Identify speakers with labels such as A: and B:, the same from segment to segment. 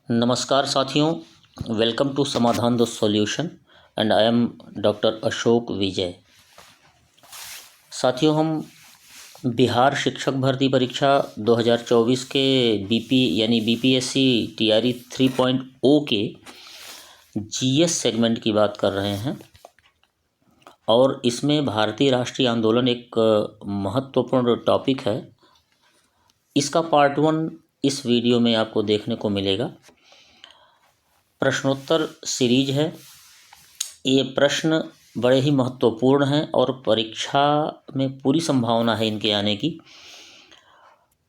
A: नमस्कार साथियों, welcome to Samadhan the solution and I am doctor Ashok Vijay. साथियों, हम बिहार शिक्षक भर्ती परीक्षा 2024 के बीपी यानी बीपीएससी टीआरई 3.0 के जीएस सेगमेंट की बात कर रहे हैं और इसमें भारतीय राष्ट्रीय आंदोलन एक महत्वपूर्ण टॉपिक है। इसका पार्ट 1 इस वीडियो में आपको देखने को मिलेगा। प्रश्नोत्तर सीरीज है। ये प्रश्न बड़े ही महत्वपूर्ण हैं और परीक्षा में पूरी संभावना है इनके आने की।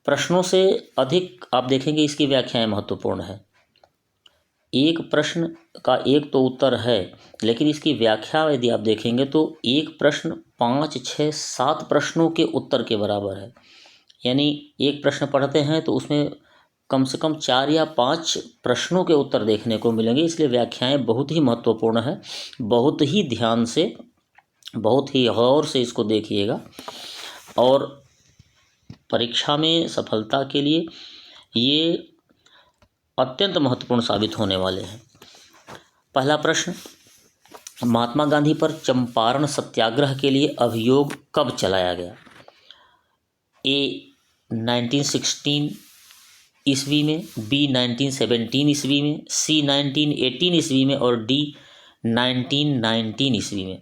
A: प्रश्नों से अधिक आप देखेंगे इसकी व्याख्याएं महत्वपूर्ण है। एक प्रश्न का एक तो उत्तर है, लेकिन इसकी व्याख्या यदि आप देखेंगे तो एक प्रश्न 5, 6, 7 प्रश्नों के उत्तर के बराबर है। यानी एक प्रश्न पढ़ते हैं तो उसमें कम से कम 4 या 5 प्रश्नों के उत्तर देखने को मिलेंगे। इसलिए व्याख्याएं बहुत ही महत्वपूर्ण है। बहुत ही ध्यान से, बहुत ही गौर से इसको देखिएगा और परीक्षा में सफलता के लिए ये अत्यंत महत्वपूर्ण साबित होने वाले हैं। पहला प्रश्न, महात्मा गांधी पर चंपारण सत्याग्रह के लिए अभियोग कब चलाया गया? ए 1916 ईस्वी में, बी 1917 ईस्वी में, सी 1918 ईस्वी में और डी 1919 ईस्वी में।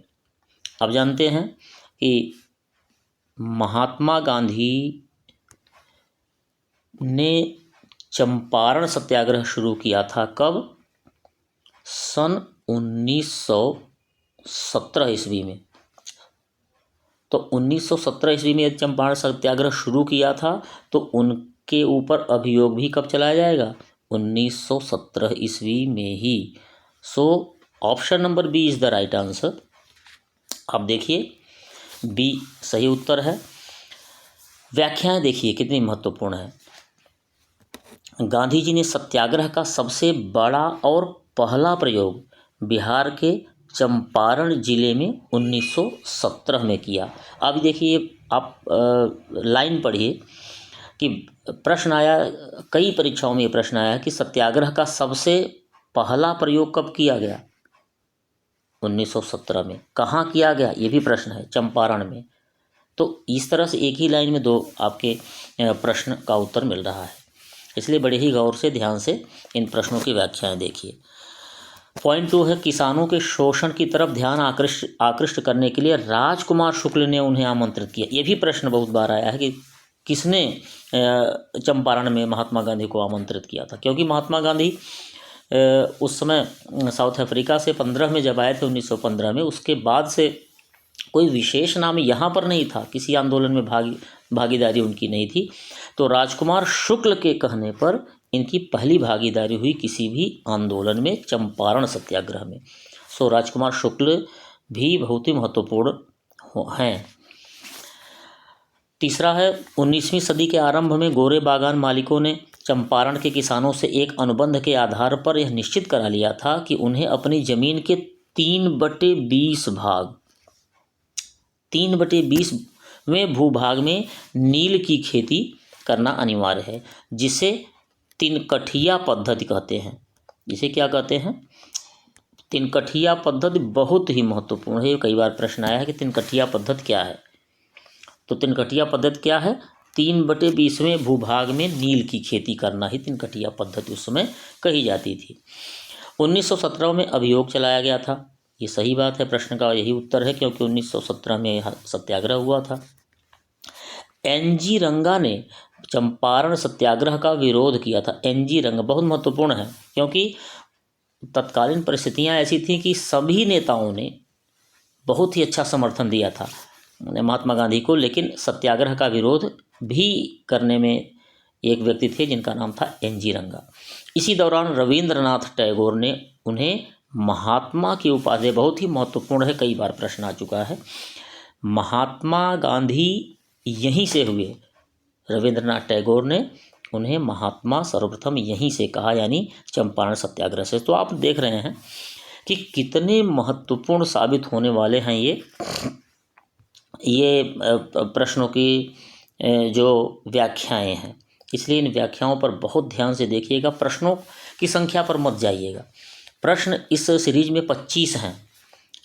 A: अब जानते हैं कि महात्मा गांधी ने चंपारण सत्याग्रह शुरू किया था कब? सन 1917 ईस्वी में। तो 1917 ईस्वी में चंपारण सत्याग्रह शुरू किया था तो उनके ऊपर अभियोग भी कब चलाया जाएगा? 1917 ईस्वी में ही। So option number B is the right answer. आप देखिए, बी सही उत्तर है। व्याख्याएं देखिए कितनी महत्वपूर्ण है। गांधी जी ने सत्याग्रह का सबसे बड़ा और पहला प्रयोग बिहार के चंपारण जिले में 1917 में किया। अब देखिए, आप लाइन पढ़िए कि प्रश्न आया, कई परीक्षाओं में ये प्रश्न आया कि सत्याग्रह का सबसे पहला प्रयोग कब किया गया? 1917 में। कहाँ किया गया ये भी प्रश्न है, चंपारण में। तो इस तरह से एक ही लाइन में 2 आपके प्रश्न का उत्तर मिल रहा है। इसलिए बड़े ही गौर से, ध्यान से इन प्रश्नों की व्याख्याएं देखिए। पॉइंट 2 है, किसानों के शोषण की तरफ ध्यान आकृष्ट करने के लिए राजकुमार शुक्ल ने उन्हें आमंत्रित किया। ये भी प्रश्न बहुत बार आया है कि किसने चंपारण में महात्मा गांधी को आमंत्रित किया था। क्योंकि महात्मा गांधी उस समय साउथ अफ्रीका से 15 में जब आए थे, 1915 में, उसके बाद से कोई विशेष नाम यहाँ पर नहीं था, किसी आंदोलन में भागीदारी उनकी नहीं थी। तो राजकुमार शुक्ल के कहने पर इनकी पहली भागीदारी हुई किसी भी आंदोलन में, चंपारण सत्याग्रह में। सो राजकुमार शुक्ल भी बहुत ही महत्वपूर्ण हैं। तीसरा है, 19वीं सदी के आरंभ में गोरे बागान मालिकों ने चंपारण के किसानों से एक अनुबंध के आधार पर यह निश्चित करा लिया था कि उन्हें अपनी जमीन के 3/20 भाग, 3/20वें भूभाग में नील की खेती करना अनिवार्य है, जिसे तिनकठिया पद्धति कहते हैं। जिसे क्या कहते हैं? तिनकठिया पद्धति बहुत ही महत्वपूर्ण है। कई बार प्रश्न आया है कि तिनकठिया पद्धति क्या है। तो तिनकठिया पद्धति क्या है? 3/20वें भूभाग में नील की खेती करना ही तिनकठिया पद्धति उस समय कही जाती थी। 1917 में अभियोग चलाया गया था। ये सही बात है, प्रश्न का यही उत्तर है, क्योंकि 1917 में यह सत्याग्रह हुआ था। एनजी रंगा ने चंपारण सत्याग्रह का विरोध किया था। एनजी रंगा बहुत महत्वपूर्ण है, क्योंकि तत्कालीन परिस्थितियां ऐसी थी कि सभी नेताओं ने बहुत ही अच्छा समर्थन दिया था महात्मा गांधी को, लेकिन सत्याग्रह का विरोध भी करने में एक व्यक्ति थे जिनका नाम था एनजी रंगा। इसी दौरान रविंद्रनाथ टैगोर ने उन्हें महात्मा की उपाधि, बहुत ही महत्वपूर्ण है, कई बार प्रश्न आ चुका है, महात्मा गांधी यहीं से हुए। रविंद्रनाथ टैगोर ने उन्हें महात्मा सर्वप्रथम यहीं से कहा, यानी चंपारण सत्याग्रह से। तो आप देख रहे हैं कि कितने महत्वपूर्ण साबित होने वाले हैं ये प्रश्नों की जो व्याख्याएं हैं। इसलिए इन व्याख्याओं पर बहुत ध्यान से देखिएगा। प्रश्नों की संख्या पर मत जाइएगा। प्रश्न इस सीरीज में 25 हैं,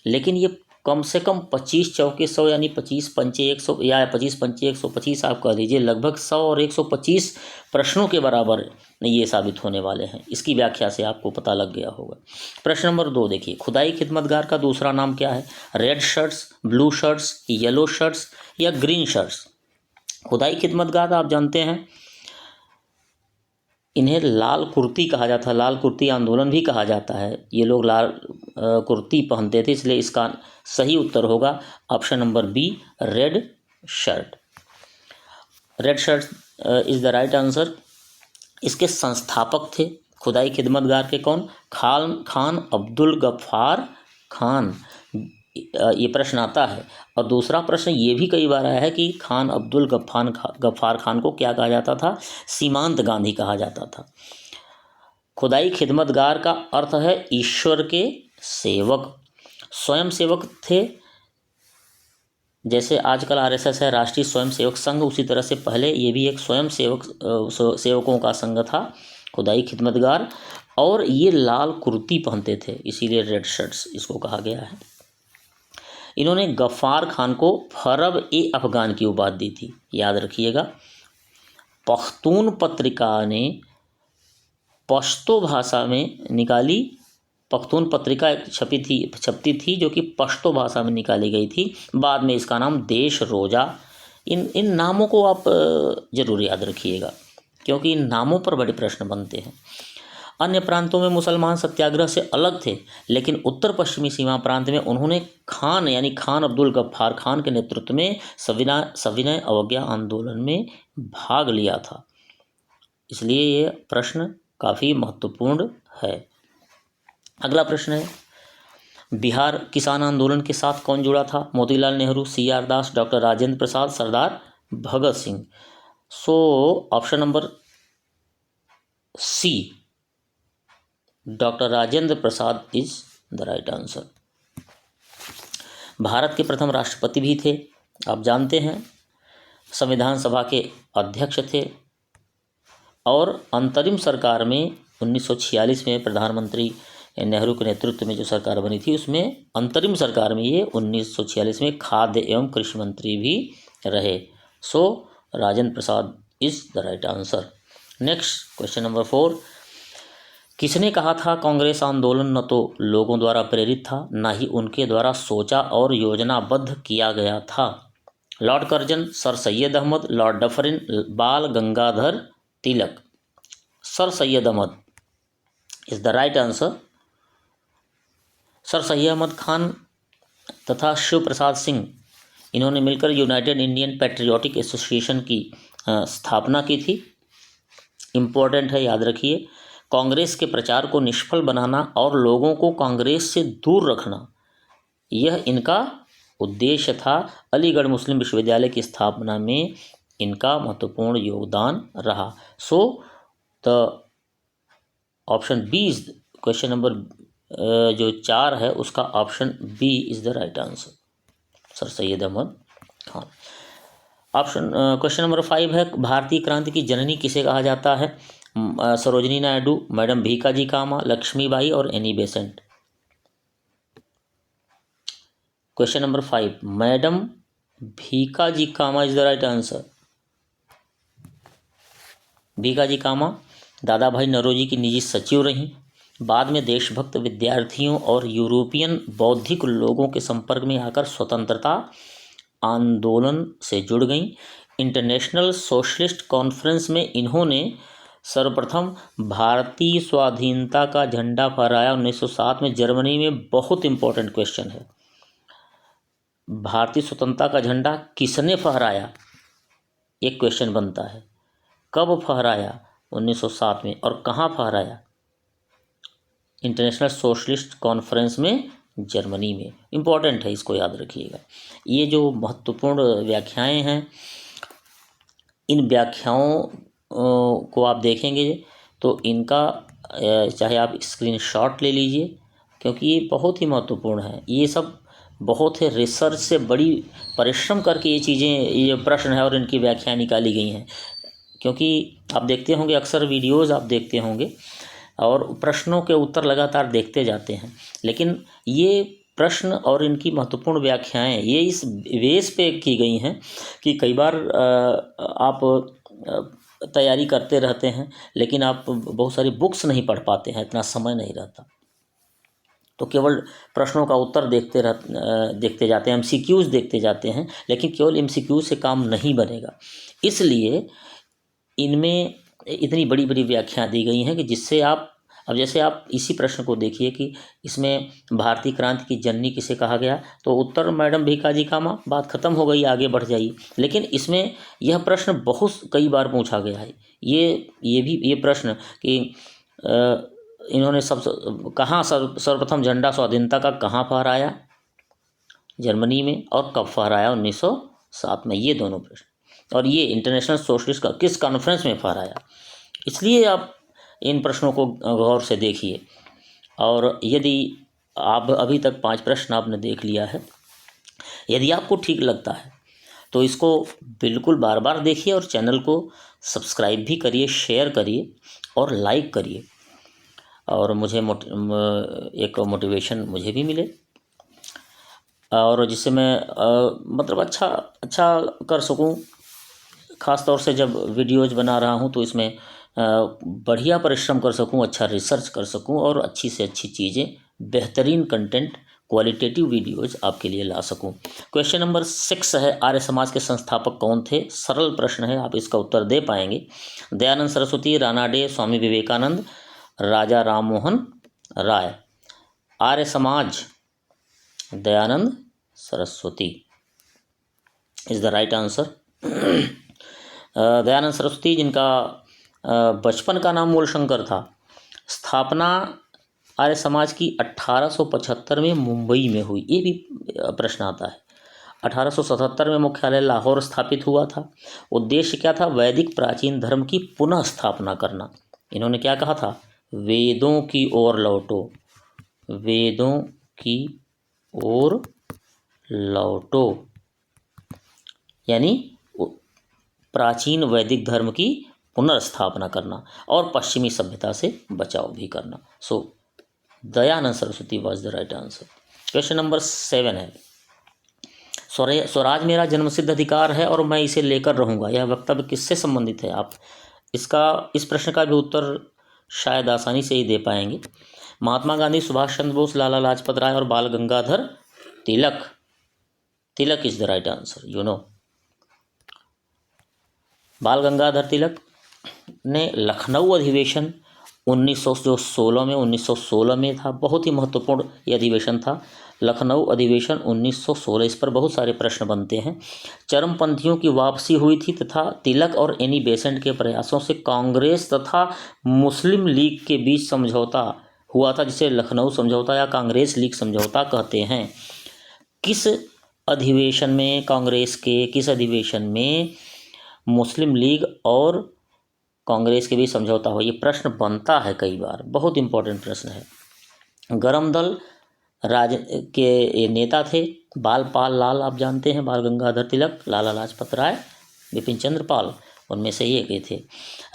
A: लेकिन ये कम से कम 25 चौके 100 यानी 25 पंचे 100 या 25 पंचे 125 आप कह दीजिए, लगभग 100 और 125 प्रश्नों के बराबर ये साबित होने वाले हैं। इसकी व्याख्या से आपको पता लग गया होगा। प्रश्न नंबर 2 देखिए, खुदाई खिदमतगार का दूसरा नाम क्या है? Red shirts, blue shirts, yellow shirts या ग्रीन शर्ट्स? खुदाई खिदमतगार आप जानते हैं, इन्हें लाल कुर्ती कहा जाता है, लाल कुर्ती आंदोलन भी कहा जाता है। ये लोग लाल कुर्ती पहनते थे, इसलिए इसका सही उत्तर होगा option number B, red shirt. Red shirt is the right answer. इसके संस्थापक थे खुदाई खिदमतगार के कौन? खान अब्दुल गफ्फार खान। ये प्रश्न आता है। और दूसरा प्रश्न ये भी कई बार आया है कि खान अब्दुल गफ्फार खान को क्या कहा जाता था? सीमांत गांधी कहा जाता था। खुदाई खिदमतगार का अर्थ है ईश्वर के सेवक। स्वयं सेवक थे, जैसे आजकल आरएसएस है राष्ट्रीय स्वयं सेवक संघ, उसी तरह से पहले ये भी एक स्वयं सेवकों का संघ था खुदाई खिदमतगार। और ये लाल कुर्ती पहनते थे, इसीलिए रेड शर्ट्स इसको कहा गया है। इन्होंने गफ्फार खान को फरब-ए-अफगान की उपाधि दी थी, याद रखिएगा। पख्तून पत्रिका ने पश्तो भाषा में निकाली। पख्तून पत्रिका एक छपती थी जो कि पश्तो भाषा में निकाली गई थी। बाद में इसका नाम देश रोजा। इन नामों को आप जरूर याद रखिएगा, क्योंकि इन नामों पर बड़े प्रश्न बनते हैं। अन्य प्रांतों में मुसलमान सत्याग्रह से अलग थे, लेकिन उत्तर पश्चिमी सीमा प्रांत में उन्होंने खान यानी खान अब्दुल गफ्फार खान के नेतृत्व में सविनय अवज्ञा आंदोलन में भाग लिया था। इसलिए ये प्रश्न काफ़ी महत्वपूर्ण है। अगला प्रश्न है, बिहार किसान आंदोलन के साथ कौन जुड़ा था? Motilal Nehru, CR Das, doctor Rajendra Prasad, Sardar Bhagat Singh. So option number C, doctor Rajendra Prasad is the right answer. Bharat के प्रथम राष्ट्रपति भी थे, आप जानते हैं। संविधान सभा के अध्यक्ष थे और अंतरिम सरकार में 1946 में प्रधानमंत्री नेहरू के नेतृत्व में जो सरकार बनी थी, उसमें अंतरिम सरकार में ये 1946 में खाद्य एवं कृषि मंत्री भी रहे। So Rajendra Prasad is the right answer. Next question number 4, किसने कहा था कांग्रेस आंदोलन न तो लोगों द्वारा प्रेरित था, न ही उनके द्वारा सोचा और योजनाबद्ध किया गया था? Lord Curzon, sir Syed Ahmad, lord Dufferin, Bal Gangadhar Tilak. Sir Syed Ahmad is the right answer. Sir Syed Ahmad Khan तथा शिव प्रसाद सिंह, इन्होंने मिलकर यूनाइटेड इंडियन पैट्रियोटिक एसोसिएशन की स्थापना की थी। इम्पोर्टेंट है, याद रखिए। कांग्रेस के प्रचार को निष्फल बनाना और लोगों को कांग्रेस से दूर रखना, यह इनका उद्देश्य था। अलीगढ़ मुस्लिम विश्वविद्यालय की स्थापना में इनका महत्वपूर्ण योगदान रहा। So the option B is question number जो 4 है उसका option B is the right answer, sir Syed Ahmad Khan. Option question number 5 है, भारतीय क्रांति की जननी किसे कहा जाता है? सरोजिनी नायडू, मैडम भीकाजी कामा, लक्ष्मीबाई और Annie Besant. Question number 5, madam Bhikaji Cama is the right answer. Bhikaji Cama Dadabhai Naoroji की निजी सचिव रहीं। बाद में देशभक्त विद्यार्थियों और यूरोपियन बौद्धिक लोगों के संपर्क में आकर स्वतंत्रता आंदोलन से जुड़ गईं। इंटरनेशनल सोशलिस्ट कॉन्फ्रेंस में इन्होंने सर्वप्रथम भारतीय स्वाधीनता का झंडा फहराया 1907 में जर्मनी में। बहुत इंपॉर्टेंट क्वेश्चन है, भारतीय स्वतंत्रता का झंडा किसने फहराया? एक क्वेश्चन बनता है, कब फहराया? 1907 में। और कहाँ फहराया? इंटरनेशनल सोशलिस्ट कॉन्फ्रेंस में, जर्मनी में। इम्पॉर्टेंट है, इसको याद रखिएगा। ये जो महत्वपूर्ण व्याख्याएं हैं, इन व्याख्याओं को आप देखेंगे तो इनका चाहे आप स्क्रीनशॉट ले लीजिए, क्योंकि ये बहुत ही महत्वपूर्ण है। ये सब बहुत ही रिसर्च से बड़ी परिश्रम करके ये चीज़ें, ये प्रश्न है और इनकी व्याख्याएं निकाली गई हैं। क्योंकि आप देखते होंगे, अक्सर वीडियोज़ आप देखते होंगे और प्रश्नों के उत्तर लगातार देखते जाते हैं। लेकिन ये प्रश्न और इनकी महत्वपूर्ण व्याख्याएं ये इस बेस पे की गई हैं कि कई बार आप तैयारी करते रहते हैं लेकिन आप बहुत सारी बुक्स नहीं पढ़ पाते हैं, इतना समय नहीं रहता, तो केवल प्रश्नों का उत्तर देखते जाते हैं, एमसीक्यूज़ देखते जाते हैं, लेकिन केवल एमसीक्यू से काम नहीं बनेगा। इसलिए इनमें इतनी बड़ी बड़ी व्याख्या दी गई हैं कि जिससे आप, अब जैसे आप इसी प्रश्न को देखिए कि इसमें भारतीय क्रांति की जननी किसे कहा गया, तो उत्तर मैडम भीकाजी कामा, बात खत्म हो गई, आगे बढ़ जाइए। लेकिन इसमें यह प्रश्न बहुत कई बार पूछा गया है, ये प्रश्न कि इन्होंने कहाँ सर्वप्रथम झंडा स्वाधीनता का कहाँ फहराया, जर्मनी में, और कब फहराया 1907 में, ये दोनों प्रश्न। और ये इंटरनेशनल सोशलिस्ट का किस कॉन्फ्रेंस में फहराया। इसलिए आप इन प्रश्नों को गौर से देखिए। और यदि आप अभी तक 5 प्रश्न आपने देख लिया है, यदि आपको ठीक लगता है तो इसको बिल्कुल बार बार देखिए और चैनल को सब्सक्राइब भी करिए, शेयर करिए और लाइक करिए, और मुझे एक मोटिवेशन मुझे भी मिले, और जिससे मैं मतलब अच्छा कर सकूं। ख़ास तौर से जब वीडियोज़ बना रहा हूं तो इसमें बढ़िया परिश्रम कर सकूं, अच्छा रिसर्च कर सकूं और अच्छी से अच्छी चीज़ें, बेहतरीन कंटेंट, क्वालिटेटिव वीडियोज़ आपके लिए ला सकूं। क्वेश्चन नंबर 6 है, आर्य समाज के संस्थापक कौन थे। सरल प्रश्न है, आप इसका उत्तर दे पाएंगे। Dayanand Saraswati, Rana day, Swami Vivekananda, Raja Rammohan Roy. Arya Samaj Dayanand Saraswati is the right answer. Dayanand Saraswati, जिनका बचपन का नाम मूलशंकर था, स्थापना आर्य समाज की 1875 में मुंबई में हुई। ये भी प्रश्न आता है। 1877 में मुख्यालय लाहौर स्थापित हुआ था। उद्देश्य क्या था? वैदिक प्राचीन धर्म की पुनः स्थापना करना। इन्होंने क्या कहा था? वेदों की ओर लौटो, वेदों की ओर लौटो, यानी प्राचीन वैदिक धर्म की पुनर्स्थापना करना और पश्चिमी सभ्यता से बचाव भी करना। So Dayanand Saraswati was the right answer. Question number 7 है, स्वराज मेरा जन्मसिद्ध अधिकार है और मैं इसे लेकर रहूंगा, यह वक्तव्य किससे संबंधित है? आप इस प्रश्न का भी उत्तर शायद आसानी से ही दे पाएंगे। महात्मा गांधी, सुभाष चंद्र बोस, लाला लाजपत राय और Bal Gangadhar Tilak. Tilak is the right answer, you know. Bal Gangadhar तिलक ने लखनऊ अधिवेशन 1916 में था, बहुत ही महत्वपूर्ण ये अधिवेशन था, लखनऊ अधिवेशन 1916। इस पर बहुत सारे प्रश्न बनते हैं। चरमपंथियों की वापसी हुई थी तथा तिलक और एनी बेसेंट के प्रयासों से कांग्रेस तथा मुस्लिम लीग के बीच समझौता हुआ था, जिसे लखनऊ समझौता या कांग्रेस लीग समझौता कहते हैं। किस अधिवेशन में, कांग्रेस के किस अधिवेशन में मुस्लिम लीग और कांग्रेस के बीच समझौता हो? ये प्रश्न बनता है कई बार, बहुत इंपॉर्टेंट प्रश्न है। गरम दल राज के ये नेता थे बाल पाल लाल, आप जानते हैं, बाल गंगाधर तिलक, लाला लाजपत राय, बिपिन चंद्र पाल, उनमें से ही एक थे।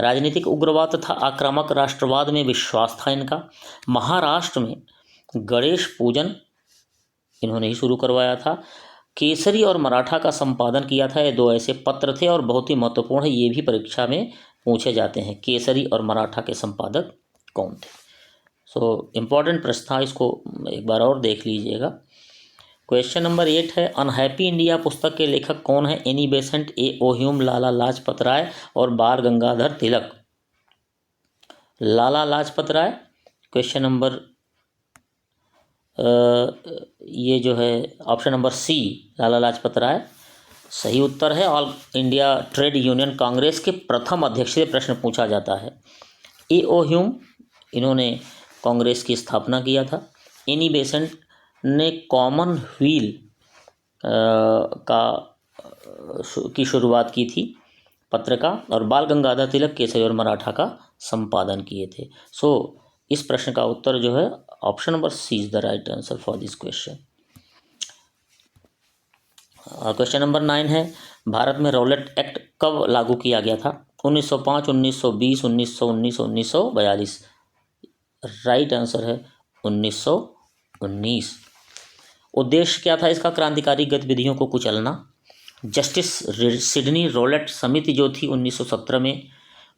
A: राजनीतिक उग्रवाद तथा आक्रामक राष्ट्रवाद में विश्वास था इनका। महाराष्ट्र में गणेश पूजन इन्होंने ही शुरू करवाया था। केसरी और मराठा का संपादन किया था। ये 2 ऐसे पत्र थे और बहुत ही महत्वपूर्ण है, ये भी परीक्षा में पूछे जाते हैं। केसरी और मराठा के संपादक कौन थे? सो इम्पॉर्टेंट प्रश्न था, इसको एक बार और देख लीजिएगा। क्वेश्चन नंबर 8 है, अनहैप्पी इंडिया पुस्तक के लेखक कौन है? एनी बेसेंट, ए ओ ह्यूम, लाला लाजपत राय और बाल गंगाधर तिलक। लाला लाजपत राय। क्वेश्चन नंबर ये जो है ऑप्शन नंबर सी, लाला लाजपत राय, सही उत्तर है। All India trade union Congress के प्रथम अध्यक्ष से प्रश्न पूछा जाता है। ए ओ ह्यूम, इन्होंने कांग्रेस की स्थापना किया था। एनी बेसेंट ने कॉमनवेल्थ की शुरुआत की थी पत्र का, और बाल गंगाधर तिलक केसरी और मराठा का संपादन किए थे। सो इस प्रश्न का उत्तर जो है option number C is the right answer for this question. Question number 9 है, भारत में रौलट एक्ट कब लागू किया गया था? 1905, 1920, 1919, 1942। राइट आंसर है 1919। उद्देश्य क्या था इसका? क्रांतिकारी गतिविधियों को कुचलना। जस्टिस सिडनी रॉलेट समिति जो थी 1917 में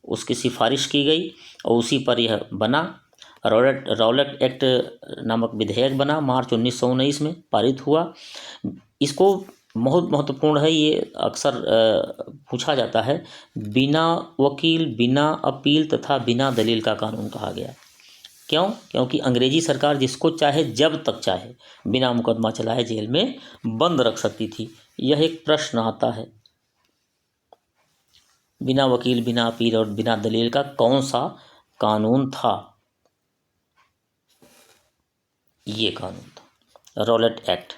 A: उसकी सिफारिश की गई और उसी पर यह बना। रॉलेट एक्ट नामक विधेयक बना, मार्च 1919 में पारित हुआ। इसको बहुत महत्वपूर्ण है, ये अक्सर पूछा जाता है। बिना वकील, बिना अपील तथा बिना दलील का कानून कहा गया। क्यों? क्योंकि अंग्रेजी सरकार जिसको चाहे जब तक चाहे बिना मुकदमा चलाए जेल में बंद रख सकती थी। यह एक प्रश्न आता है, बिना वकील, बिना अपील और बिना दलील का कौन सा कानून था? ये कानून था, रॉलेट एक्ट।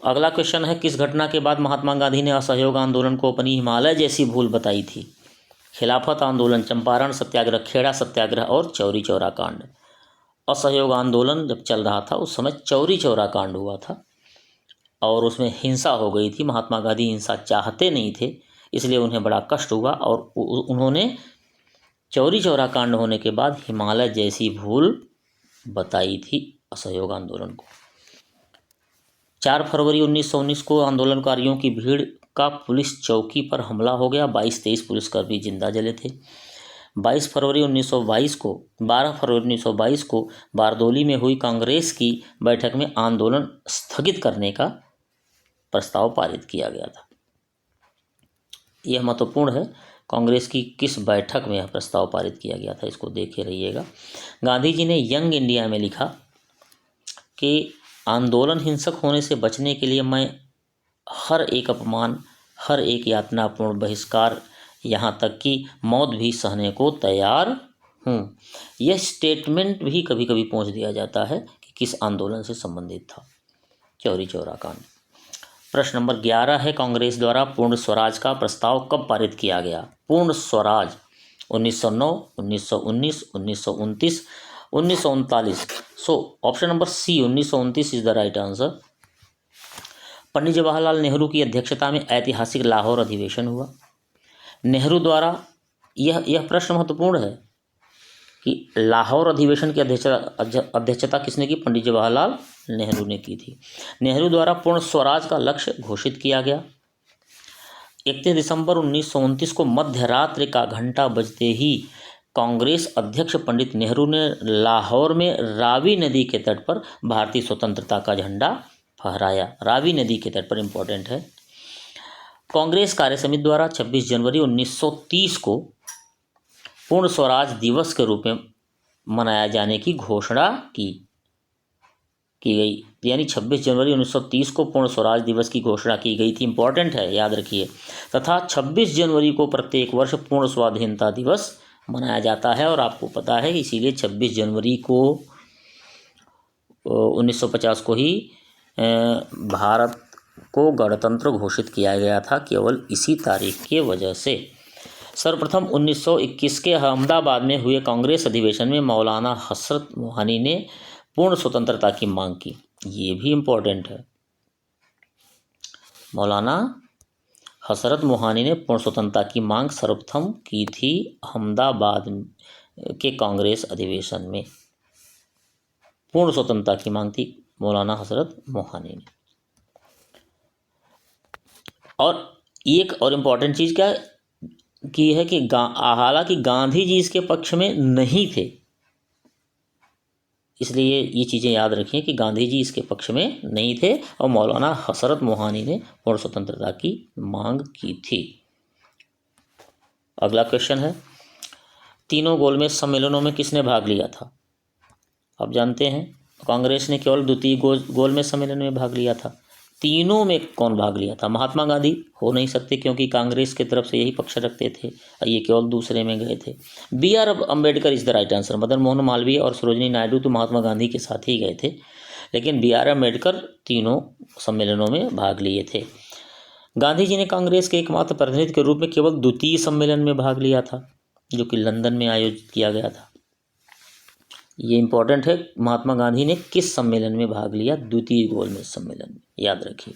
A: अगला क्वेश्चन है, किस घटना के बाद महात्मा गांधी ने असहयोग आंदोलन को अपनी हिमालय जैसी भूल बताई थी? खिलाफत आंदोलन, चंपारण सत्याग्रह, खेड़ा सत्याग्रह और चौरी चौरा कांड। असहयोग आंदोलन जब चल रहा था उस समय चौरी चौरा कांड हुआ था और उसमें हिंसा हो गई थी। महात्मा गांधी हिंसा चाहते नहीं थे, इसलिए उन्हें बड़ा कष्ट हुआ और उन्होंने चौरी चौरा कांड होने के बाद हिमालय जैसी भूल बताई थी असहयोग आंदोलन को। 4 फरवरी 1919 को आंदोलनकारियों की भीड़ का पुलिस चौकी पर हमला हो गया। 22-23 पुलिसकर्मी जिंदा जले थे। 12 फरवरी 1922 को बारदोली में हुई कांग्रेस की बैठक में आंदोलन स्थगित करने का प्रस्ताव पारित किया गया था। यह महत्वपूर्ण है, कांग्रेस की किस बैठक में यह प्रस्ताव पारित किया गया था, इसको देखे रहिएगा। गांधी जी ने यंग इंडिया में लिखा कि आंदोलन हिंसक होने से बचने के लिए मैं हर एक अपमान, हर एक यातनापूर्ण बहिष्कार, यहाँ तक कि मौत भी सहने को तैयार हूँ। यह स्टेटमेंट भी कभी कभी पहुँच दिया जाता है कि किस आंदोलन से संबंधित था, चौरी चौरा कांड। प्रश्न नंबर 11 है, कांग्रेस द्वारा पूर्ण स्वराज का प्रस्ताव कब पारित किया गया? Purna Swaraj 1909, 1919, 1929, 1939। So option number C 1929 is the right answer. Pandit Jawaharlal Nehru की अध्यक्षता में ऐतिहासिक लाहौर अधिवेशन हुआ। नेहरू द्वारा यह प्रश्न महत्वपूर्ण है कि लाहौर अधिवेशन की अध्यक्षता किसने की? पंडित जवाहरलाल नेहरू ने की थी। नेहरू द्वारा पूर्ण स्वराज का लक्ष्य घोषित किया गया। 31 दिसंबर 1929 को मध्य रात्रि का घंटा बजते ही कांग्रेस अध्यक्ष पंडित नेहरू ने लाहौर में रावी नदी के तट पर भारतीय स्वतंत्रता का झंडा फहराया। रावी नदी के तट पर, इंपॉर्टेंट है। कांग्रेस कार्यसमिति द्वारा 26 जनवरी 1930 को पूर्ण स्वराज दिवस के रूप में मनाया जाने की घोषणा की गई। यानी 26 जनवरी 1930 को पूर्ण स्वराज दिवस की घोषणा की गई थी, इंपॉर्टेंट है, याद रखिए। तथा 26 जनवरी को प्रत्येक वर्ष पूर्ण स्वाधीनता दिवस मनाया जाता है और आपको पता है इसीलिए 26 जनवरी को 1950 को ही भारत को गणतंत्र घोषित किया गया था, केवल इसी तारीख के वजह से। सर्वप्रथम 1921 के अहमदाबाद में हुए कांग्रेस अधिवेशन में मौलाना हसरत मोहानी ने पूर्ण स्वतंत्रता की मांग की। ये भी इम्पोर्टेंट है। मौलाना हसरत मोहानी ने पूर्ण स्वतंत्रता की मांग सर्वप्रथम की थी अहमदाबाद के कांग्रेस अधिवेशन में। पूर्ण स्वतंत्रता की मांग थी मौलाना हसरत मोहानी ने। और एक और इम्पॉर्टेंट चीज़ क्या की है कि हालांकि गांधी जी इसके पक्ष में नहीं थे, इसलिए ये चीज़ें याद रखिए कि गांधी जी इसके पक्ष में नहीं थे और मौलाना हसरत मोहानी ने पूर्ण स्वतंत्रता की मांग की थी। अगला क्वेश्चन है, तीनों गोलमेज सम्मेलनों में किसने भाग लिया था? आप जानते हैं कांग्रेस ने केवल द्वितीय गोलमेज सम्मेलन में भाग लिया था। तीनों में कौन भाग लिया था? महात्मा गांधी हो नहीं सकते क्योंकि कांग्रेस की तरफ से यही पक्ष रखते थे और ये केवल दूसरे में गए थे। B.R. Ambedkar is the right answer. Madan Mohan Malviya और सरोजिनी नायडू तो महात्मा गांधी के साथ ही गए थे, लेकिन B.R. अम्बेडकर तीनों सम्मेलनों में भाग लिए थे। गांधी जी ने कांग्रेस के एकमात्र प्रतिनिधि के रूप में केवल द्वितीय सम्मेलन में भाग लिया था, जो कि लंदन में आयोजित किया गया था। ये इंपॉर्टेंट है, महात्मा गांधी ने किस सम्मेलन में भाग लिया? द्वितीय गोलमेज सम्मेलन में, याद रखिए।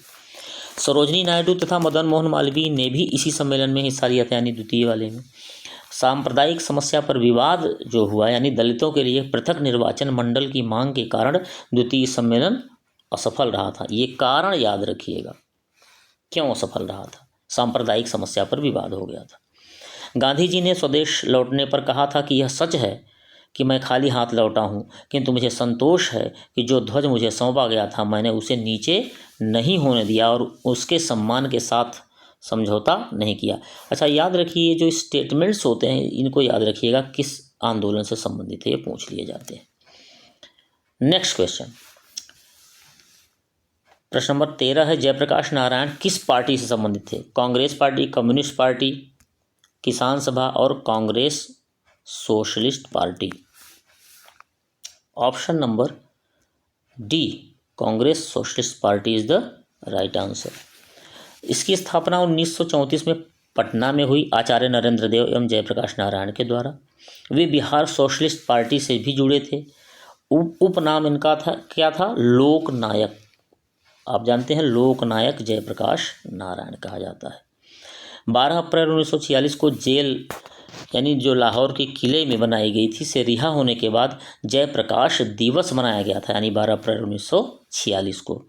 A: सरोजिनी नायडू तथा मदन मोहन मालवीय ने भी इसी सम्मेलन में हिस्सा लिया था, यानी द्वितीय वाले में। सांप्रदायिक समस्या पर विवाद जो हुआ यानी दलितों के लिए पृथक निर्वाचन मंडल की मांग के कारण द्वितीय सम्मेलन असफल रहा था। ये कारण याद रखिएगा, क्यों असफल रहा था? सांप्रदायिक समस्या पर विवाद हो गया था। गांधी जी ने स्वदेश लौटने पर कहा था कि यह सच है कि मैं खाली हाथ लौटा हूँ, किंतु मुझे संतोष है कि जो ध्वज मुझे सौंपा गया था मैंने उसे नीचे नहीं होने दिया और उसके सम्मान के साथ समझौता नहीं किया। अच्छा, याद रखिए जो स्टेटमेंट्स होते हैं इनको याद रखिएगा किस आंदोलन से संबंधित है, ये पूछ लिए जाते हैं। नेक्स्ट क्वेश्चन, प्रश्न नंबर 13 है, जयप्रकाश नारायण किस पार्टी से संबंधित थे? कांग्रेस पार्टी, कम्युनिस्ट पार्टी, किसान सभा और Congress socialist party. Option number D, Congress socialist party is the right answer. इसकी स्थापना 1934 में पटना में हुई आचार्य नरेंद्र देव एवं जयप्रकाश नारायण के द्वारा। वे बिहार सोशलिस्ट पार्टी से भी जुड़े थे। उपनाम इनका था क्या था? लोकनायक। आप जानते हैं लोकनायक जयप्रकाश नारायण कहा जाता है। 12 अप्रैल 1946 को जेल यानी जो लाहौर के किले में बनाई गई थी से रिहा होने के बाद जयप्रकाश दिवस मनाया गया था, यानी 12 अप्रैल 1946 को।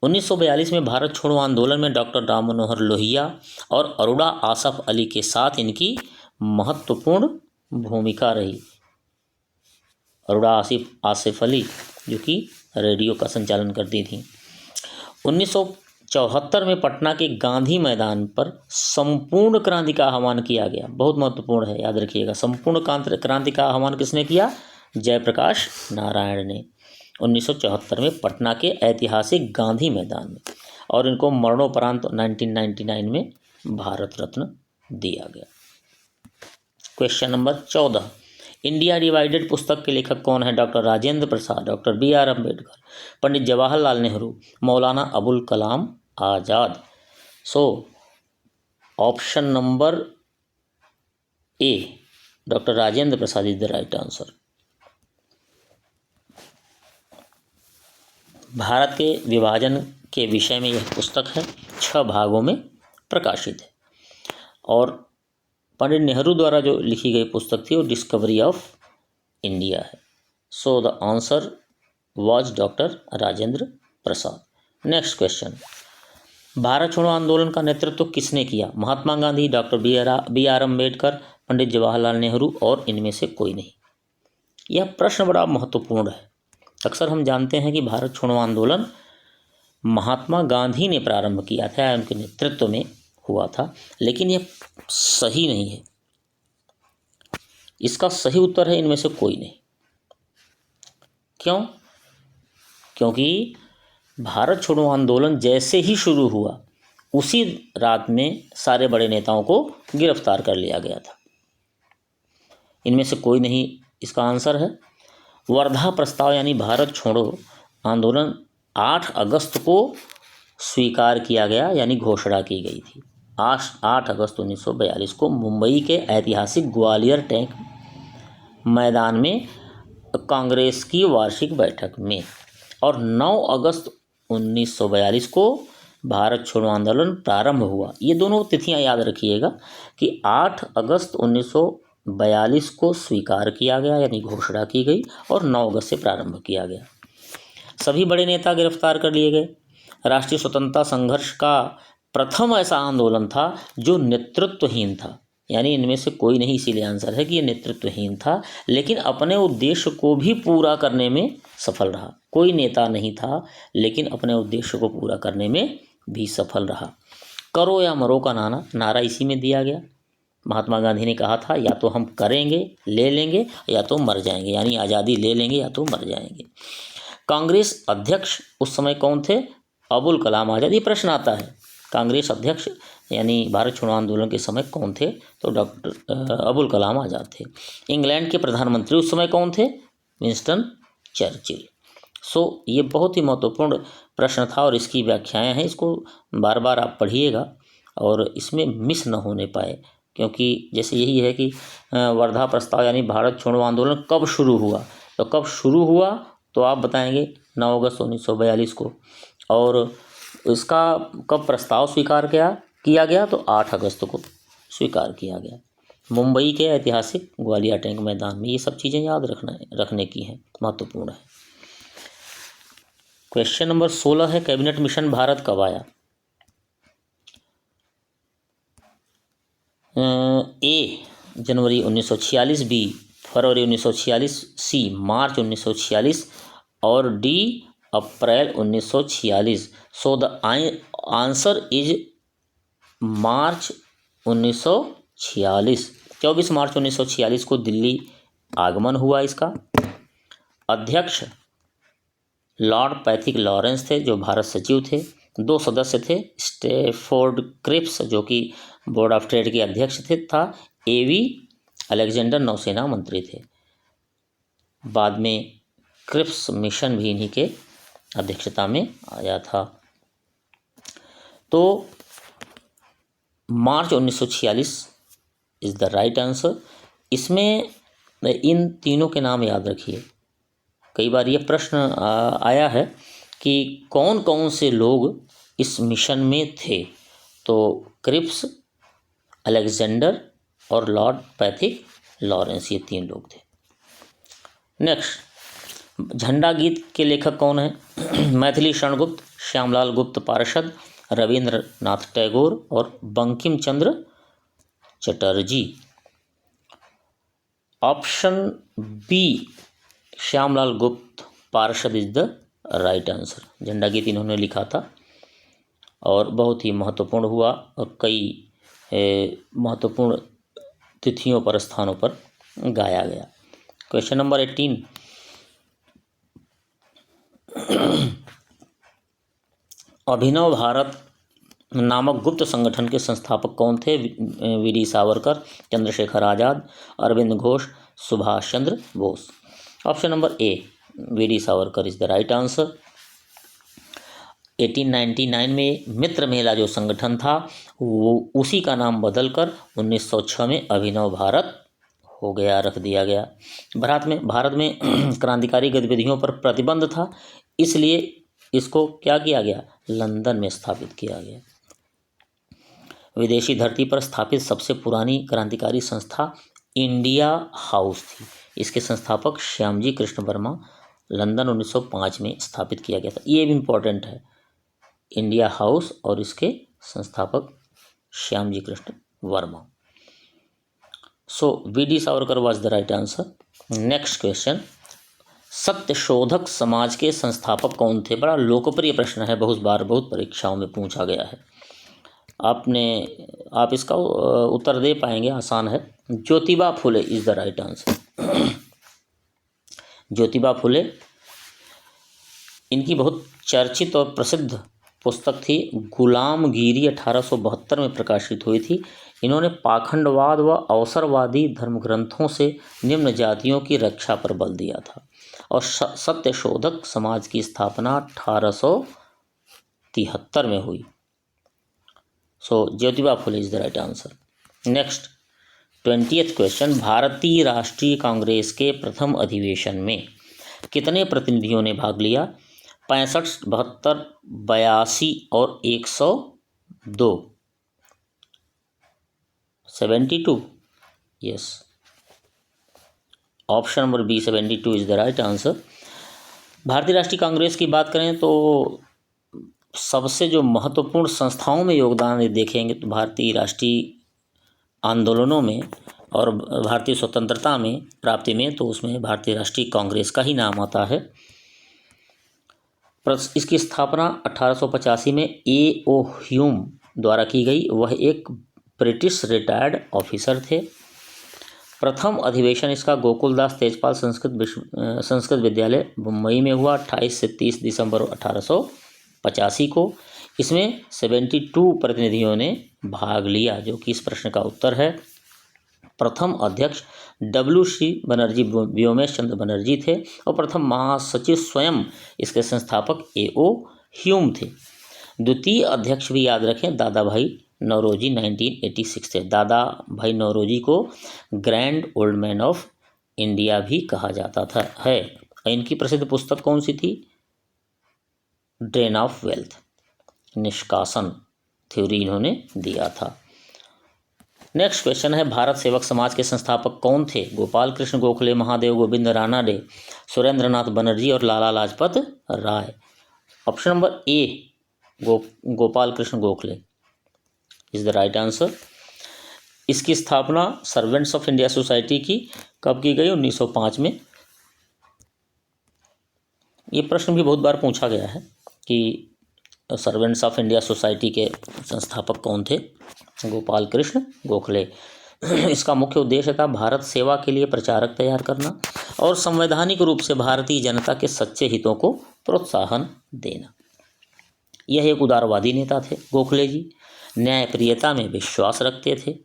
A: 1942 में भारत छोड़ो आंदोलन में डॉक्टर राम मनोहर लोहिया और अरोड़ा आसफ अली के साथ इनकी महत्वपूर्ण भूमिका रही। अरोड़ा आसिफ अली जो कि रेडियो का संचालन करती थी। 1974 में पटना के गांधी मैदान पर संपूर्ण क्रांति का आह्वान किया गया। बहुत महत्वपूर्ण है, याद रखिएगा। संपूर्ण क्रांति का आह्वान किसने किया? जयप्रकाश नारायण ने 1974 में पटना के ऐतिहासिक गांधी मैदान में, और इनको मरणोपरांत 1999 में भारत रत्न दिया गया। क्वेश्चन नंबर 14, इंडिया डिवाइडेड पुस्तक के लेखक कौन है? Doctor Rajendra Prasad, doctor B.R. Ambedkar, Pandit Jawaharlal Nehru, Maulana Abul Kalam Azad. So option number A, doctor Rajendra Prasad is the right answer. Bharat के विभाजन के विषय में यह पुस्तक है, 6 भागों में प्रकाशित है, और पंडित नेहरू द्वारा जो लिखी गई पुस्तक थी वो डिस्कवरी ऑफ इंडिया है। सो the answer was doctor Rajendra Prasad. Next question, Bharat छोड़ो आंदोलन का नेतृत्व किसने किया? Mahatma Gandhi, doctor B.R. अम्बेडकर, पंडित जवाहरलाल नेहरू और इनमें से कोई नहीं। यह प्रश्न बड़ा महत्वपूर्ण है। अक्सर हम जानते हैं कि भारत छोड़ो आंदोलन महात्मा गांधी ने प्रारंभ किया था, उनके नेतृत्व में हुआ था, लेकिन यह सही नहीं है। इसका सही उत्तर है इनमें से कोई नहीं। क्यों? क्योंकि भारत छोड़ो आंदोलन जैसे ही शुरू हुआ उसी रात में सारे बड़े नेताओं को गिरफ्तार कर लिया गया था। इनमें से कोई नहीं इसका आंसर है। वर्धा प्रस्ताव यानी भारत छोड़ो आंदोलन 8 अगस्त को स्वीकार किया गया, यानी घोषणा की गई थी। 8 अगस्त 1942 को मुंबई के ऐतिहासिक ग्वालियर टैंक मैदान में कांग्रेस की वार्षिक बैठक में, और 9 अगस्त 1942 को भारत छोड़ो आंदोलन प्रारंभ हुआ। ये दोनों तिथियां याद रखिएगा कि 8 अगस्त 1942 को स्वीकार किया गया यानी घोषणा की गई, और 9 अगस्त से प्रारंभ किया गया। सभी बड़े नेता गिरफ्तार कर लिए गए। राष्ट्रीय स्वतंत्रता संघर्ष का प्रथम ऐसा आंदोलन था जो नेतृत्वहीन था, यानी इनमें से कोई नहीं, इसीलिए आंसर है कि ये नेतृत्वहीन था, लेकिन अपने उद्देश्य को भी पूरा करने में सफल रहा। कोई नेता नहीं था लेकिन अपने उद्देश्य को पूरा करने में भी सफल रहा। करो या मरो का नारा इसी में दिया गया। महात्मा गांधी ने कहा था या तो हम करेंगे, ले लेंगे, या तो मर जाएंगे, यानी आज़ादी ले लेंगे या तो मर जाएंगे। कांग्रेस अध्यक्ष उस समय कौन थे? अबुल कलाम आज़ाद। ये प्रश्न आता है, कांग्रेस अध्यक्ष यानी भारत छोड़ो आंदोलन के समय कौन थे? तो डॉक्टर अबुल कलाम आज़ाद थे। इंग्लैंड के प्रधानमंत्री उस समय कौन थे? Winston Churchill. सो ये बहुत ही महत्वपूर्ण प्रश्न था और इसकी व्याख्याएं हैं, इसको बार बार आप पढ़िएगा और इसमें मिस न होने पाए, क्योंकि जैसे यही है कि वर्धा प्रस्ताव यानी भारत छोड़ो आंदोलन कब शुरू हुआ, तो कब शुरू हुआ तो आप बताएंगे 9 अगस्त 1942 को, और इसका कब प्रस्ताव स्वीकार किया गया तो 8 अगस्त को स्वीकार किया गया। मुंबई के ऐतिहासिक ग्वालियर टैंक मैदान में। ये सब चीज़ें याद रखने की हैं, महत्वपूर्ण है। क्वेश्चन नंबर 16 है, कैबिनेट मिशन भारत कब आया? ए जनवरी 1946, बी फरवरी 1946, सी मार्च 1946 और D April 1946। So the answer is March 1946। 24 March 1946 को दिल्ली आगमन हुआ इसका। अध्यक्ष लॉर्ड पैथिक लॉरेंस थे, जो भारत सचिव थे। 2 सदस्य थे, स्टैफोर्ड क्रिप्स जो कि बोर्ड ऑफ ट्रेड के अध्यक्ष था। एवी अलेक्जेंडर नौसेना मंत्री थे। बाद में क्रिप्स मिशन भी इन्हीं के अध्यक्षता में आया था। तो मार्च 1946 इज द राइट आंसर। इसमें इन तीनों के नाम याद रखिए। कई बार ये प्रश्न आया है कि कौन कौन से लोग इस मिशन में थे। तो क्रिप्स, अलेक्जेंडर और लॉर्ड पैथिक लॉरेंस, ये 3 लोग थे। नेक्स्ट, झंडा गीत के लेखक कौन है? मैथिली शरण गुप्त, श्यामलाल गुप्त पार्षद, रविंद्रनाथ टैगोर और बंकिम चंद्र चटर्जी। ऑप्शन बी श्यामलाल गुप्त पार्षद इज द राइट आंसर। झंडा गीत इन्होंने लिखा था और बहुत ही महत्वपूर्ण हुआ और कई महत्वपूर्ण तिथियों पर, स्थानों पर गाया गया। क्वेश्चन नंबर 18, अभिनव भारत नामक गुप्त संगठन के संस्थापक कौन थे? VD Savarkar, Chandrashekhar Azad, Aurobindo Ghosh, Subhash Chandra Bose. Option number A VD Savarkar is the right answer. 1899 में मित्र मेला जो संगठन था वो उसी का नाम बदलकर 1906 में अभिनव भारत हो गया, रख दिया गया। भारत में क्रांतिकारी गतिविधियों पर प्रतिबंध था, इसलिए इसको क्या किया गया? लंदन में स्थापित किया गया। विदेशी धरती पर स्थापित सबसे पुरानी क्रांतिकारी संस्था इंडिया हाउस थी। इसके संस्थापक श्यामजी कृष्ण वर्मा, लंदन 1905 में स्थापित किया गया था। ये भी इम्पोर्टेंट है, इंडिया हाउस और इसके संस्थापक Shyamji Krishna Varma. So V D Savarkar was the right answer. Next question, Satyashodhak Samaj के संस्थापक कौन थे? बड़ा लोकप्रिय प्रश्न है, बहुत परीक्षाओं में पूछा गया है। आप इसका उत्तर दे पाएंगे, आसान है। Jyotiba Phule is the right answer. Jyotiba Phule, इनकी बहुत चर्चित और प्रसिद्ध पुस्तक थी गुलामगिरी, 1872 में प्रकाशित हुई थी। इन्होंने पाखंडवाद व अवसरवादी धर्मग्रंथों से निम्न जातियों की रक्षा पर बल दिया था और सत्यशोधक समाज की स्थापना 1873 में हुई। So Jyotiba Phule is the right answer. Next 20th question, Bharatiya राष्ट्रीय कांग्रेस के प्रथम अधिवेशन में कितने प्रतिनिधियों ने भाग लिया? 65, 72, 82 और 102। 72, yes, option number B 72 is the right answer. भारतीय राष्ट्रीय कांग्रेस की बात करें तो सबसे जो महत्वपूर्ण संस्थाओं में योगदान देखेंगे तो भारतीय राष्ट्रीय आंदोलनों में और भारतीय स्वतंत्रता में प्राप्ति में, तो उसमें भारतीय राष्ट्रीय कांग्रेस का ही नाम आता है। इसकी स्थापना 1885 में A.O. ह्यूम द्वारा की गई। वह एक ब्रिटिश रिटायर्ड ऑफिसर थे। प्रथम अधिवेशन इसका गोकुलदास तेजपाल संस्कृत विद्यालय मुंबई में हुआ 28 से 30 दिसंबर 1885 को। इसमें 72 प्रतिनिधियों ने भाग लिया, जो कि इस प्रश्न का उत्तर है। प्रथम अध्यक्ष WC बनर्जी, व्योमेश चंद्र बनर्जी थे और प्रथम महासचिव स्वयं इसके संस्थापक A.O. ह्यूम थे। द्वितीय अध्यक्ष भी याद रखें, दादा भाई नौरोजी 1986 थे। दादा भाई नौरोजी को grand old man of India भी कहा जाता था है। इनकी प्रसिद्ध पुस्तक कौन सी थी? ड्रेन ऑफ वेल्थ, निष्कासन थ्योरी इन्होंने दिया था। नेक्स्ट क्वेश्चन है, भारत सेवक समाज के संस्थापक कौन थे? गोपाल कृष्ण गोखले, महादेव गोविंद रानाडे, सुरेंद्रनाथ बनर्जी और Lala Lajpat Rai. Option number A Gopal Krishna Gokhale is the right answer. इसकी स्थापना सर्वेंट्स ऑफ इंडिया सोसाइटी की कब की गई? 1905 में। ये प्रश्न भी बहुत बार पूछा गया है कि सर्वेंट्स ऑफ इंडिया सोसाइटी के संस्थापक कौन थे? गोपाल कृष्ण गोखले। इसका मुख्य उद्देश्य था भारत सेवा के लिए प्रचारक तैयार करना और संवैधानिक रूप से भारतीय जनता के सच्चे हितों को प्रोत्साहन देना। यह एक उदारवादी नेता थे गोखले जी। न्यायप्रियता में विश्वास रखते थे,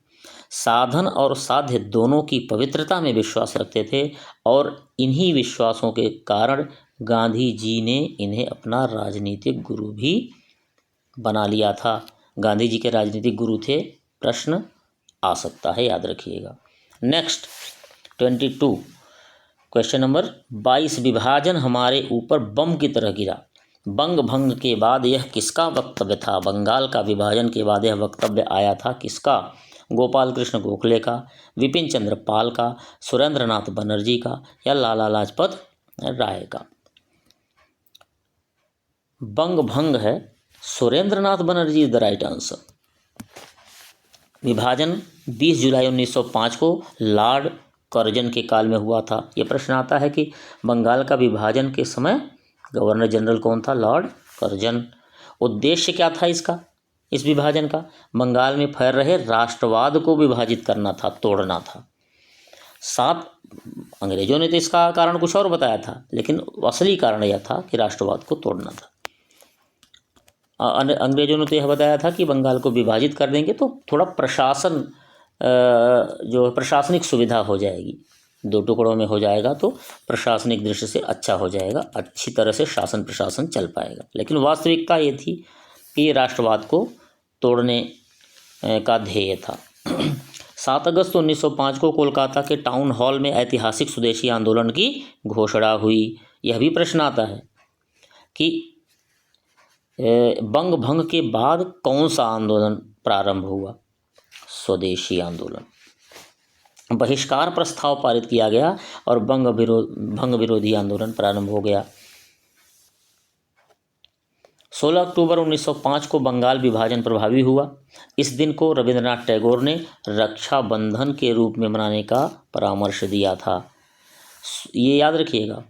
A: साधन और साध्य दोनों की पवित्रता में विश्वास रखते थे और इन्हीं विश्वासों के कारण गांधी जी ने इन्हें अपना राजनीतिक गुरु भी बना लिया था। गांधी जी के राजनीतिक गुरु थे? प्रश्न आ सकता है, याद रखिएगा। नेक्स्ट 22 क्वेश्चन नंबर 22, विभाजन हमारे ऊपर बम की तरह गिरा। बंग भंग के बाद यह किसका वक्तव्य था? बंगाल का विभाजन के बाद यह वक्तव्य आया था किसका? गोपाल कृष्ण गोखले का, विपिन चंद्र पाल का, सुरेंद्रनाथ बनर्जी का या लाला लाजपत राय का? बंग भंग है, Surendranath Banerjee is the right answer. विभाजन 20 जुलाई 1905 को लॉर्ड कर्जन के काल में हुआ था। यह प्रश्न आता है कि बंगाल का विभाजन के समय गवर्नर जनरल कौन था? Lord Curzon. उद्देश्य क्या था इसका, इस विभाजन का? बंगाल में फैल रहे राष्ट्रवाद को विभाजित करना था, तोड़ना था। अंग्रेजों ने तो इसका कारण कुछ और बताया था, लेकिन असली कारण यह था कि राष्ट्रवाद को तोड़ना था। अंग्रेजों ने तो यह बताया था कि बंगाल को विभाजित कर देंगे तो थोड़ा प्रशासन जो प्रशासनिक सुविधा हो जाएगी, 2 टुकड़ों में हो जाएगा तो प्रशासनिक दृष्टि से अच्छा हो जाएगा, अच्छी तरह से शासन प्रशासन चल पाएगा। लेकिन वास्तविकता ये थी कि ये राष्ट्रवाद को तोड़ने का ध्येय था। 7 अगस्त 1905 को कोलकाता के टाउन हॉल में ऐतिहासिक स्वदेशी आंदोलन की घोषणा हुई। यह भी प्रश्न आता है कि बंग भंग के बाद कौन सा आंदोलन प्रारंभ हुआ? स्वदेशी आंदोलन। बहिष्कार प्रस्ताव पारित किया गया और भंग विरोधी आंदोलन प्रारंभ हो गया। 16 अक्टूबर 1905 को बंगाल विभाजन प्रभावी हुआ। इस दिन को रविंद्रनाथ टैगोर ने रक्षाबंधन के रूप में मनाने का परामर्श दिया था। ये याद रखिएगा,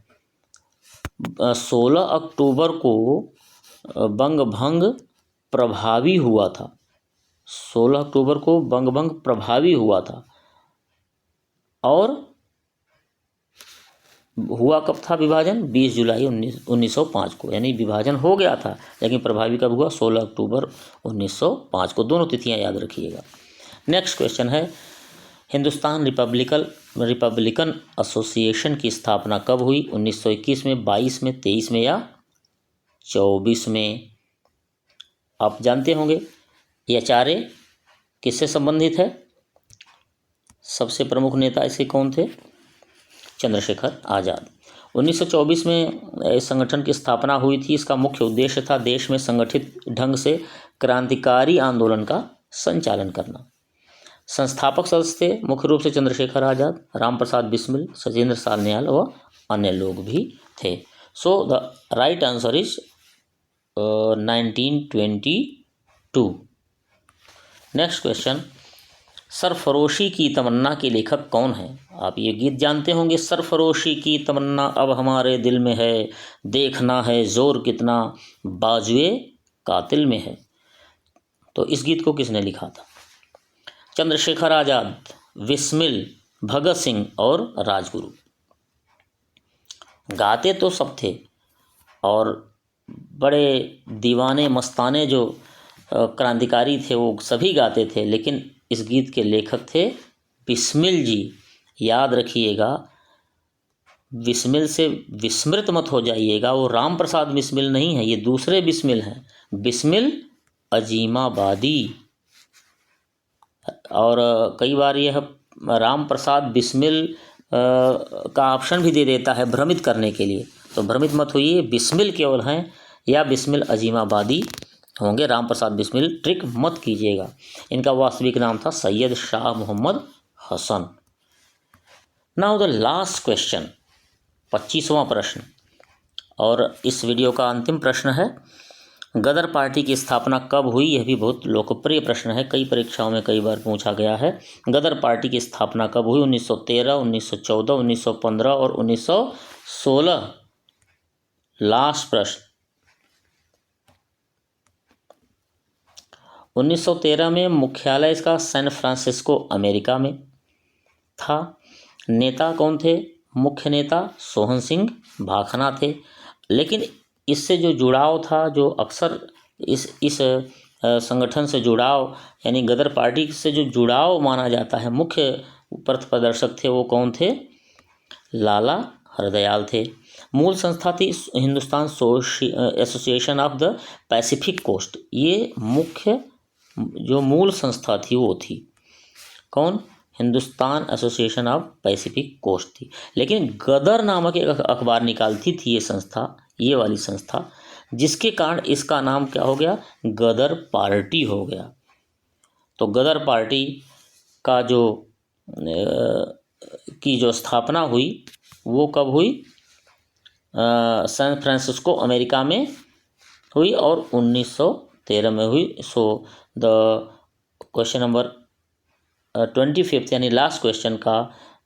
A: 16 अक्टूबर को बंग भंग प्रभावी हुआ था। 16 अक्टूबर को बंग भंग प्रभावी हुआ था और हुआ कब था विभाजन? 20 जुलाई 1905 को, यानी विभाजन हो गया था लेकिन प्रभावी कब हुआ? 16 अक्टूबर 1905 को। दोनों तिथियां याद रखिएगा। नेक्स्ट क्वेश्चन है, हिंदुस्तान रिपब्लिकन एसोसिएशन की स्थापना कब हुई? 1921 में, 22 में, 23 में या 24 में? आप जानते होंगे ये चारे किससे संबंधित है? सबसे प्रमुख नेता इसके कौन थे? चंद्रशेखर आज़ाद। 1924 में इस संगठन की स्थापना हुई थी। इसका मुख्य उद्देश्य था देश में संगठित ढंग से क्रांतिकारी आंदोलन का संचालन करना। संस्थापक सदस्य थे मुख्य रूप से चंद्रशेखर आज़ाद, रामप्रसाद बिस्मिल, सजेंद्र सान्याल व अन्य लोग भी थे। So the right answer is 1922। Next question, सरफरोशी की तमन्ना के लेखक कौन है? आप ये गीत जानते होंगे, सरफरोशी की तमन्ना अब हमारे दिल में है, देखना है जोर कितना बाजुए कातिल में है। तो इस गीत को किसने लिखा था? चंद्रशेखर आज़ाद, बिस्मिल, भगत सिंह और राजगुरु। गाते तो सब थे और बड़े दीवाने मस्ताने जो क्रांतिकारी थे वो सभी गाते थे, लेकिन इस गीत के लेखक थे बिस्मिल जी। याद रखिएगा, बिस्मिल से विस्मृत मत हो जाइएगा, वो राम प्रसाद बिस्मिल नहीं है, ये दूसरे बिस्मिल हैं, बिस्मिल अजीमाबादी। और कई बार यह राम प्रसाद बिस्मिल का ऑप्शन भी दे देता है भ्रमित करने के लिए, तो भ्रमित मत होइए, बिस्मिल केवल हैं या बिस्मिल अजीमाबादी होंगे। राम प्रसाद बिस्मिल, ट्रिक मत कीजिएगा। इनका वास्तविक नाम था Syed Shah Mohammad Hasan. Now the last question, 25वां प्रश्न, और इस वीडियो का अंतिम प्रश्न है, गदर पार्टी की स्थापना कब हुई? यह भी बहुत लोकप्रिय प्रश्न है, कई परीक्षाओं में कई बार पूछा गया है। गदर पार्टी की स्थापना कब हुई? 1913, 1914, 1915 और 1916। लास्ट प्रश्न, 1913 में मुख्यालय इसका सैन फ्रांसिस्को अमेरिका में था। नेता कौन थे? मुख्य नेता सोहन सिंह भाखना थे। लेकिन इससे जो जुड़ाव था, जो अक्सर इस संगठन से जुड़ाव, यानी गदर पार्टी से जो जुड़ाव माना जाता है, मुख्य पथ प्रदर्शक थे वो कौन थे? लाला हरदयाल थे। मूल संस्था थी Hindustan Association of the Pacific Coast. ये मुख्य जो मूल संस्था थी वो थी कौन? Hindustan Association of Pacific Coast थी। लेकिन गदर नामक एक अखबार निकालती थी ये संस्था, ये वाली संस्था, जिसके कारण इसका नाम क्या हो गया? गदर पार्टी हो गया। तो गदर पार्टी का की जो स्थापना हुई वो कब हुई? सैन फ्रांसिस्को अमेरिका में हुई और 1913 में हुई। सो द क्वेश्चन नंबर 25 यानी लास्ट क्वेश्चन का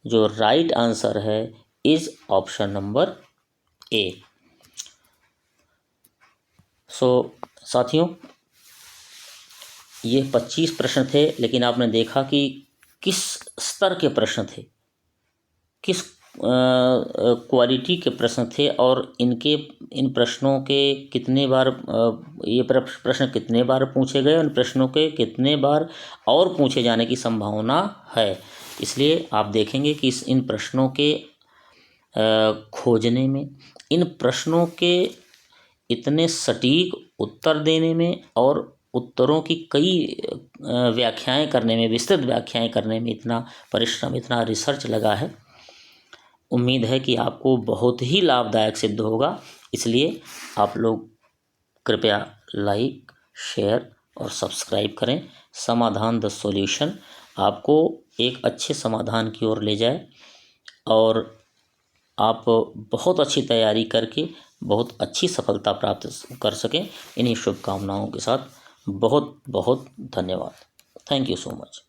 A: जो राइट आंसर है इज ऑप्शन नंबर ए। सो साथियों, ये 25 प्रश्न थे, लेकिन आपने देखा कि किस स्तर के प्रश्न थे, किस क्वालिटी के प्रश्न थे, और इन प्रश्नों के कितने बार ये प्रश्न कितने बार पूछे गए, उन प्रश्नों के कितने बार और पूछे जाने की संभावना है। इसलिए आप देखेंगे कि इन प्रश्नों के खोजने में, इन प्रश्नों के इतने सटीक उत्तर देने में और उत्तरों की कई व्याख्याएं करने में, विस्तृत व्याख्याएं करने में इतना परिश्रम, इतना रिसर्च लगा है। उम्मीद है कि आपको बहुत ही लाभदायक सिद्ध होगा। इसलिए आप लोग कृपया लाइक, शेयर और सब्सक्राइब करें। समाधान द सॉल्यूशन आपको एक अच्छे समाधान की ओर ले जाए और आप बहुत अच्छी तैयारी करके बहुत अच्छी सफलता प्राप्त कर सकें। इन्हीं शुभकामनाओं के साथ बहुत बहुत धन्यवाद। Thank you so much.